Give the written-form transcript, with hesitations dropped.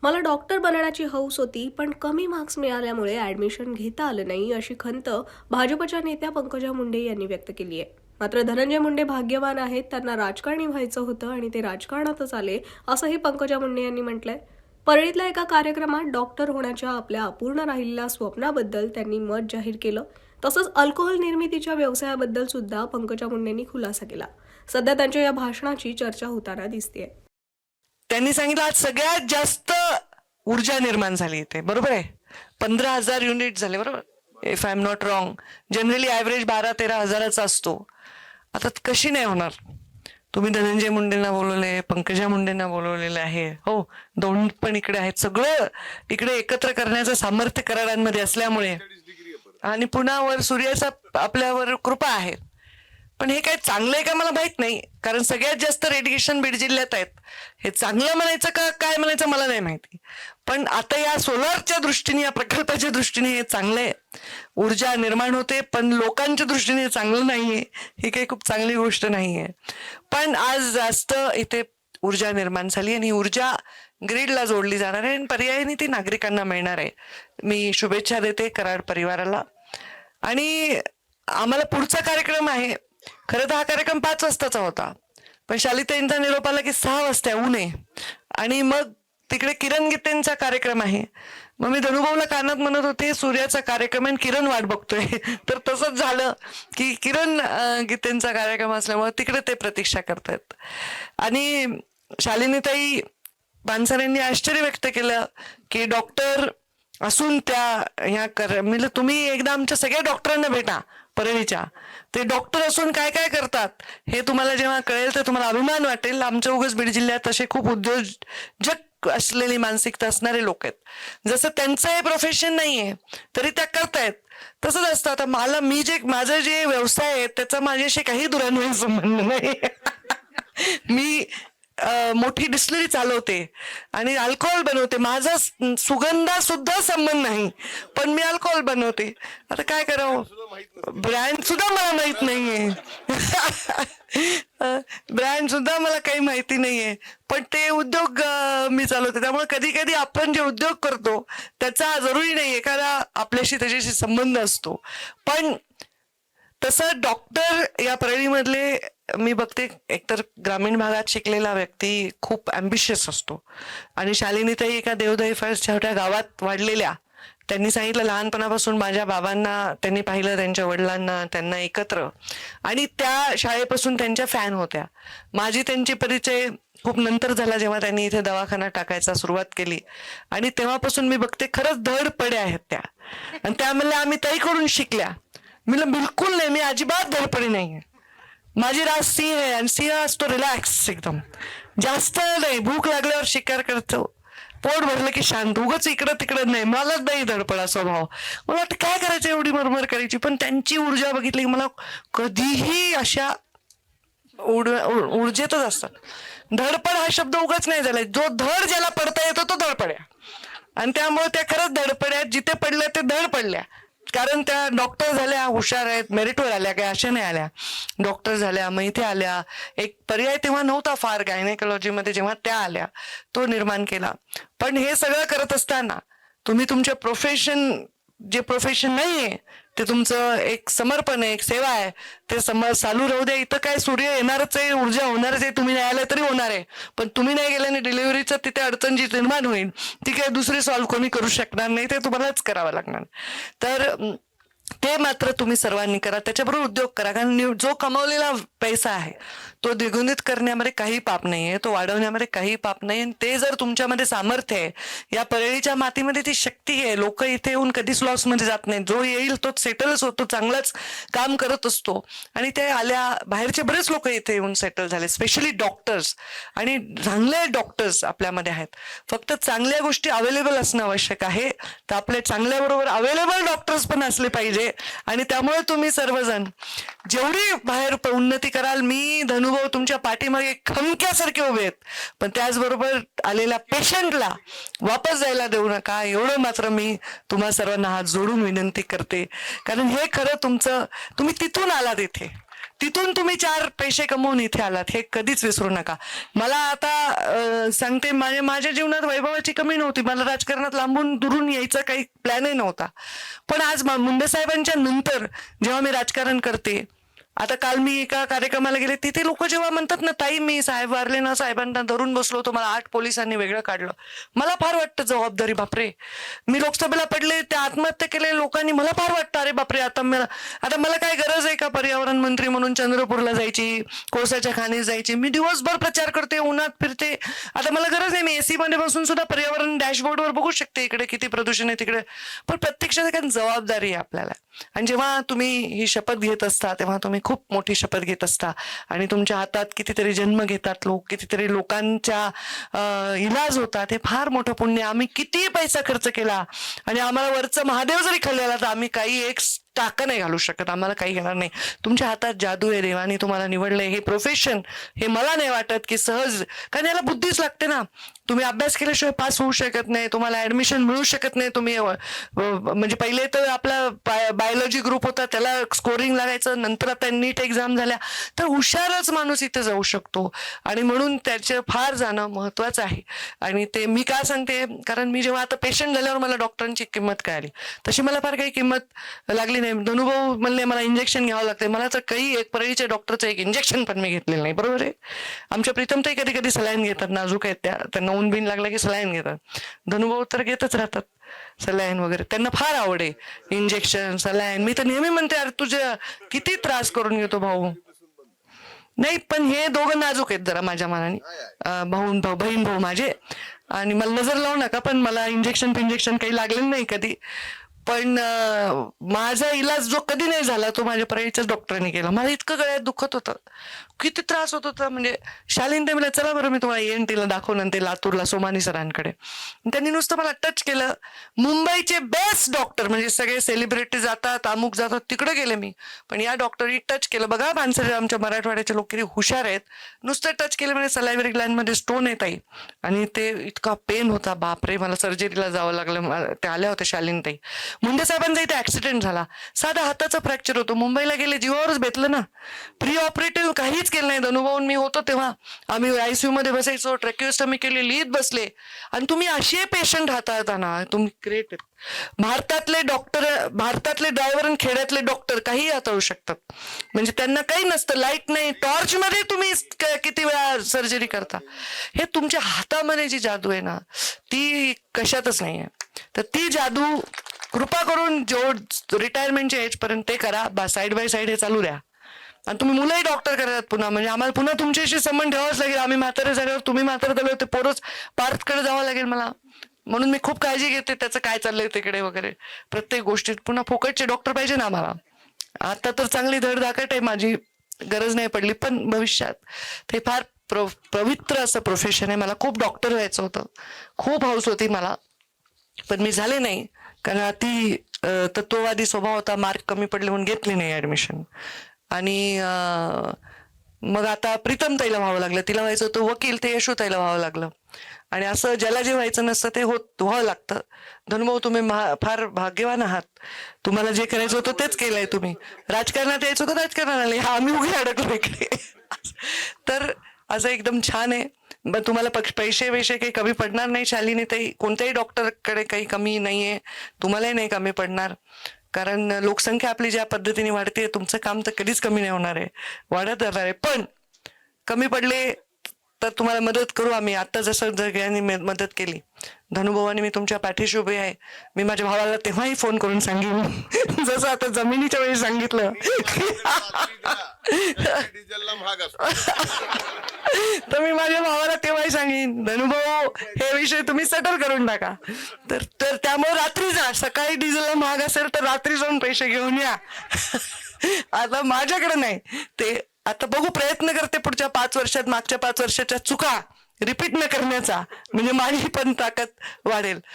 मला डॉक्टर बनण्याची हौस होती, पण कमी मार्क्स मिळाल्यामुळे ॲडमिशन घेता आलं नाही, अशी खंत भाजपच्या नेत्या पंकजा मुंडे यांनी व्यक्त केली आहे. मात्र धनंजय मुंडे भाग्यवान आहेत, त्यांना राजकारणी व्हायचं होतं आणि ते राजकारणातच आले, असंही पंकजा मुंडे यांनी म्हटलंय. परळीतल्या एका कार्यक्रमात डॉक्टर होण्याच्या आपल्या अपूर्ण राहिलेल्या स्वप्नाबद्दल त्यांनी मत जाहीर केलं. तसंच अल्कोहोल निर्मितीच्या व्यवसायाबद्दल सुद्धा पंकजा मुंडेंनी खुलासा केला. सध्या त्यांच्या या भाषणाची चर्चा होताना दिसतेय. त्यांनी सांगितलं आज सगळ्यात जास्त ऊर्जा निर्माण झाली इथे, बरोबर आहे. 15,000 युनिट झाले, बरोबर, if I am not wrong. Generally average 12-13 हजाराचा असतो. आता कशी नाही होणार? तुम्ही धनंजय मुंडेंना बोलवले, पंकजा मुंडेंना बोलवलेलं आहे, हो, दोन पण इकडे आहेत. सगळं इकडे एकत्र करण्याचं सामर्थ्य कराडांमध्ये असल्यामुळे आणि पुन्हा वर सूर्याचा आपल्यावर कृपा आहे. पण हे काय चांगलं आहे का मला माहित नाही, कारण सगळ्यात जास्त रेडिएशन बीड जिल्ह्यात आहेत. हे चांगलं म्हणायचं का काय म्हणायचं मला नाही माहिती. पण आता या सोलारच्या दृष्टीने, या प्रकल्पाच्या दृष्टीने हे चांगलं आहे, ऊर्जा निर्माण होते. पण लोकांच्या दृष्टीने हे चांगलं नाहीये, ही काही खूप चांगली गोष्ट नाहीये. पण आज जास्त इथे ऊर्जा निर्माण झाली आणि ऊर्जा ग्रीडला जोडली जाणार आहे आणि पर्यायाने ती नागरिकांना मिळणार आहे. मी शुभेच्छा देते कराड परिवाराला. आणि आम्हाला पुढचा कार्यक्रम आहे. खरं तर हा कार्यक्रम 5 वाजताचा होता, पण शालिताईंचा निरोप आला की 6 वाजता ऊन आहे आणि मग तिकडे किरण गीतेंचा कार्यक्रम आहे. मग मी धनुभाऊला कानात म्हणत होते सूर्याचा कार्यक्रम आहे, किरण वाट बघतोय. तर तसंच झालं की किरण गीतेंचा कार्यक्रम असल्यामुळे तिकडे ते प्रतीक्षा करतात. आणि शालिनीताई पानसरेंनी आश्चर्य व्यक्त केलं की डॉक्टर असून त्या ह्या म्हणजे तुम्ही एकदा आमच्या सगळ्या डॉक्टरांना भेटा परळीच्या. ते डॉक्टर असून काय काय करतात हे तुम्हाला जेव्हा कळेल तर तुम्हाला अभिमान वाटेल. आमच्या उगाच बीड जिल्ह्यात असे खूप उद्योजक असलेली मानसिकता असणारे लोक आहेत. जसं त्यांचं हे प्रोफेशन नाहीये तरी त्या करतायत. तसंच असतं. आता माझं जे व्यवसाय आहे त्याचा माझ्याशी काही दुरान्वयी संबंध नाही. मी मोठी डिस्टिलरी चालवते आणि अल्कोहोल बनवते. माझा सुगंधा सुद्धा संबंध नाही, पण मी अल्कोहोल बनवते. आता काय करावं, ब्रँड सुद्धा मला माहित नाहीये. ब्रँड सुद्धा मला काही माहिती नाहीये, पण ते उद्योग मी चालवते. त्यामुळे कधी कधी आपण जे उद्योग करतो त्याचा जरुरी नाहीये कारण आपल्याशी त्याच्याशी संबंध असतो. पण तसं डॉक्टर या परळीमधले मी बघते, एकतर ग्रामीण भागात शिकलेला व्यक्ती खूप ॲम्बिशियस असतो. आणि शालिनीताई एका देवदाई फार छोट्या गावात वाढलेल्या. त्यांनी सांगितलं लहानपणापासून माझ्या बाबांना त्यांनी पाहिलं, त्यांच्या वडिलांना, त्यांना एकत्र, आणि त्या शाळेपासून त्यांच्या फॅन होत्या. माझी त्यांची परिचय खूप नंतर झाला जेव्हा त्यांनी इथे दवाखाना टाकायचा सुरुवात केली. आणि तेव्हापासून मी बघते खरंच धडपडे आहेत त्या. आणि त्या म्हणल्या आम्ही ताईकडून शिकल्या. मी बिलकुल नाही, मी अजिबात धडपडी नाहीये. माझी रास सिंह आहे आणि सिंह असतो रिलॅक्स एकदम, जास्त नाही. भूक लागल्यावर शिकार करतो, पोट भरलं की शांत, उगाच इकडं तिकडं नाही. मलाच नाही धडपडा स्वभाव. मला वाटतं काय करायचं एवढी मरमर करायची. पण त्यांची ऊर्जा बघितली की मला कधीही अशा ऊर्जेतच असतात. धडपड हा शब्द उगाच नाही झालाय. जो धड ज्याला पडता येतो तो धडपड्या. आणि त्यामुळे त्या खरंच धडपड्या, जिथे पडल्या ते धड पडल्या. कारण त्या डॉक्टर झाल्या, हुशार आहेत, मेरिटवर आल्या, काय अशा नाही आल्या. डॉक्टर झाल्या, मग इथे आल्या. एक पर्याय तेव्हा नव्हता फार गायनेकॉलॉजीमध्ये, जेव्हा त्या आल्या तो निर्माण केला. पण हे सगळं करत असताना तुम्ही तुमच्या जे प्रोफेशन नाहीये ते तुमचं एक समर्पण आहे, एक सेवा आहे, ते चालू राहू द्या. इथं काय सूर्य येणारच आहे, ऊर्जा होणारच आहे. तुम्ही नाही आलं तरी होणार आहे. पण तुम्ही नाही गेल्याने डिलिव्हरीचं तिथे अडचण जी निर्माण होईल ती काय दुसरी सॉल्व्ह कोणी करू शकणार नाही. ते तुम्हालाच करावं लागणार. तर ते मात्र तुम्ही सर्वांनी करा. त्याच्याबरोबर उद्योग करा. कारण जो कमावलेला पैसा आहे तो द्विगुणित करण्यामध्ये काही पाप नाहीये, तो वाढवण्यामध्ये काही पाप नाही. आणि ते जर तुमच्यामध्ये सामर्थ्य आहे, या परळीच्या मातीमध्ये ती शक्ती आहे. लोक इथे येऊन कधीच लॉसमध्ये जात नाही. जो येईल तो सेटलच होतो, चांगलाच काम करत असतो. आणि ते आल्या, बाहेरचे बरेच लोक इथे येऊन सेटल झाले, स्पेशली डॉक्टर्स. आणि चांगले डॉक्टर्स आपल्यामध्ये आहेत. फक्त चांगल्या गोष्टी अवेलेबल असणं आवश्यक आहे. तर आपल्या चांगल्याबरोबर अवेलेबल डॉक्टर्स पण असले पाहिजे. आणि त्यामुळे तुम्ही सर्वजण जेवढी बाहेर उन्नती कराल, मी धनुभाऊ तुमच्या पाठीमागे खमक्यासारखे उभे आहेत. पण त्याचबरोबर आलेल्या पेशंटला वापस जायला देऊ नका, एवढं मात्र मी तुम्हा सर्वांना हात जोडून विनंती करते. कारण हे खरं तुम्ही तिथून आलात इथे, तिथून तुम्ही 4 पैसे कमवून इथे आलात, हे कधीच विसरू नका. मला आता सांगते, माझ्या जीवनात वैभवाची कमी नव्हती. मला राजकारणात लांबून दुरून यायचा काही प्लॅनही नव्हता. पण आज मुंडे साहेबांच्या नंतर जेव्हा मी राजकारण करते, आता काल मी एका कार्यक्रमाला गेले, तिथे लोक जेव्हा म्हणतात ना, ताई मी साहेब वारले ना, साहेबांना धरून बसलो होतो, मला 8 पोलिसांनी वेगळं काढलं, मला फार वाटतं जबाबदारी. बापरे, मी लोकसभेला पडले, त्या आत्महत्या केलेल्या लोकांनी, मला फार वाटतं अरे बापरे, आता मला काय गरज आहे का पर्यावरण मंत्री म्हणून चंद्रपूरला जायची, कोळसाच्या खाणीत जायची? मी दिवसभर प्रचार करते, उन्हात फिरते, आता मला गरज नाही. मी एसी मध्ये बसून सुद्धा पर्यावरण डॅशबोर्डवर बघू शकते, इकडे किती प्रदूषण आहे, तिकडे. पण प्रत्यक्षात काय जबाबदारी आहे आपल्याला. आणि जेव्हा तुम्ही ही शपथ घेत असता, तेव्हा तुम्ही खूप मोठी शपथ घेत असता आणि तुमच्या हातात कितीतरी जन्म घेतात लोक, कितीतरी लोकांच्या इलाज होतात. हे फार मोठं पुण्य. आम्ही किती पैसा खर्च केला आणि आम्हाला वरचं महादेव जरी खाल्लेला, तर आम्ही काही एक टाका नाही घालू शकत, आम्हाला काही घेणार नाही. तुमच्या हातात जादू आहे, देवाने तुम्हाला निवडलंय. हे प्रोफेशन, हे मला नाही वाटत की सहज, कारण याला बुद्धीच लागते ना. तुम्ही अभ्यास केल्याशिवाय पास होऊ शकत नाही, तुम्हाला ऍडमिशन मिळू शकत नाही. तुम्ही म्हणजे पहिले तर आपला बायोलॉजी ग्रुप होता, त्याला स्कोरिंग लागायचं, नंतर आता नीट एक्झाम झाल्या, तर हुशारच माणूस इथे जाऊ शकतो. आणि म्हणून त्याचं फार जाणं महत्वाचं आहे. आणि ते मी का सांगते, कारण मी जेव्हा आता पेशंट झाल्यावर मला डॉक्टरांची किंमत कळाली. तशी मला फार काही किंमत लागली नाही. धनुभाऊ म्हणले मला इंजेक्शन घ्यावं लागते, मला तर काही एक परळीच्या डॉक्टरचं एक इंजेक्शन पण मी घेतलेलं नाही. बरोबर आहे. आमच्या प्रीतमताई कधी कधी सलाईन घेतात, नाजूक आहेत त्या, त्यांना ऊन बिन लागला की सलाईन घेतात. धनुभाऊ तर घेतच राहतात सलाईन वगैरे, त्यांना फार आवड आहे इंजेक्शन, सलाईन. मी तर नेहमी म्हणते, अरे तुझ्या किती त्रास करून घेतो भाऊ. नाही, पण हे दोघं नाजूक आहेत जरा माझ्या मनाने, बहीण भाऊ माझे. आणि मला नजर लावू नका, पण मला इंजेक्शन काही लागलेलं नाही कधी. पण माझा इलाज जो कधी नाही झाला, तो माझ्या परळीच्याच डॉक्टरांनी केला. मला इतकं गळ्यात दुखत होतं, किती त्रास होत होता. म्हणजे शालीन ते मला, चला बरं मी तुम्हाला ENT दाखवून ते लातूरला सोमानी सरांकडे. त्यांनी नुसतं मला टच केलं. मुंबईचे बेस्ट डॉक्टर, म्हणजे सगळे सेलिब्रिटी जातात, अमुक जातात, तिकडे गेले मी. पण या डॉक्टरनी टच केलं. बघा माणसं, आमच्या मराठवाड्याचे लोक किती हुशार आहेत. नुसतं टच केलं म्हणजे सलायव्हरी ग्लँड मध्ये स्टोन येत आहे. आणि ते इतका पेन होता, बापरे, मला सर्जरीला जावं लागलं. ते आल्या होत्या शालीनताई. मुंडे साहेबांचा इथे ऍक्सिडेंट झाला, साधा हाताचा फ्रॅक्चर होतो, मुंबईला गेले, जीवावरच बेतलं ना. प्री ऑपरेटिव्ह काहीच केलं नाही. धनुभाऊन मी होतो तेव्हा आम्ही ICU मध्ये बसायचो, ट्रॅक्युस्टमी केली, लिहित बसले. आणि तुम्ही असे पेशंट हाताळताना, तुम्ही ग्रेट. भारतातले डॉक्टर, भारतातले ड्रायव्हर आणि खेड्यातले डॉक्टर काही हाताळू शकतात. म्हणजे त्यांना काही नसतं, लाईट नाही, टॉर्च मध्ये तुम्ही किती वेळा सर्जरी करता. हे तुमच्या हातामध्ये जी जादू आहे ना, ती कशातच नाही आहे. तर ती जादू कृपा करून रिटायरमेंटच्या एज पर्यंत ते करा. साईड बाय साईड हे चालू द्या. आणि तुम्ही मुलंही डॉक्टर करतात पुन्हा, म्हणजे आम्हाला पुन्हा तुमच्याशी संबंध ठेवावाच लागेल. आम्ही म्हातारे झाल्यावर, तुम्ही म्हातारे झाल्यावर ते पोरच पार्थकडे जावं लागेल मला. म्हणून मी खूप काळजी घेते त्याचं काय चाललंय तिकडे वगैरे, प्रत्येक गोष्टीत. पुन्हा फुकटचे डॉक्टर पाहिजे ना आम्हाला. आता तर चांगली धडधाकट आहे, माझी गरज नाही पडली, पण भविष्यात ते फार पवित्र असं प्रोफेशन आहे. मला खूप डॉक्टर व्हायचं होतं, खूप हौस होती मला, पण मी झाले नाही. कारण अति तत्ववादी स्वभाव होता, मार्क कमी पडले म्हणून घेतली नाही ऍडमिशन. आणि मग आता प्रीतमताईला व्हावं लागलं, तिला व्हायचं होतं वकील, ते यशोताईला व्हावं लागलं. आणि असं ज्याला जे व्हायचं नसतं ते व्हावं लागतं. धनुभाऊ तुम्ही फार भाग्यवान आहात, तुम्हाला जे करायचं होतं तेच केलंय तुम्ही. राजकारणात यायचं होतं, राजकारणात आले, हा आम्ही उघडे अडकलो इकडे. तर असं एकदम छान आहे. तुम्हाला पैसे काही कमी पडणार नाही. शालिनी ताई, कोणत्याही डॉक्टरकडे काही कमी नाहीये, तुम्हालाही नाही कमी पडणार. कारण लोकसंख्या आपली ज्या पद्धतीने वाढते, तुमचं काम तर कधीच कमी नाही होणार आहे, वाढत राहणार आहे. पण कमी पडले तर तुम्हाला मदत करू आम्ही. आता जसं सगळ्यांनी मदत केली, धनुभावानी मी तुमच्या पाठीशी उभे आहे. मी माझ्या भावाला तेव्हाही फोन करून सांगेन, जसं आता जमिनीच्या वेळी सांगितलं, तर मी माझ्या भावाला तेव्हाही सांगेन, धनुभाऊ हे विषय तुम्ही सेटल करून टाका. तर त्यामुळे रात्री जा, सकाळी डिझेलला महाग असेल तर रात्री जाऊन पैसे घेऊन या. आता माझ्याकडे नाही ते. आता बघू, प्रयत्न करते पुढच्या 5 वर्षात मागच्या 5 वर्षाच्या चुका रिपीट न करण्याचा, म्हणजे माझी पण ताकद वाढेल.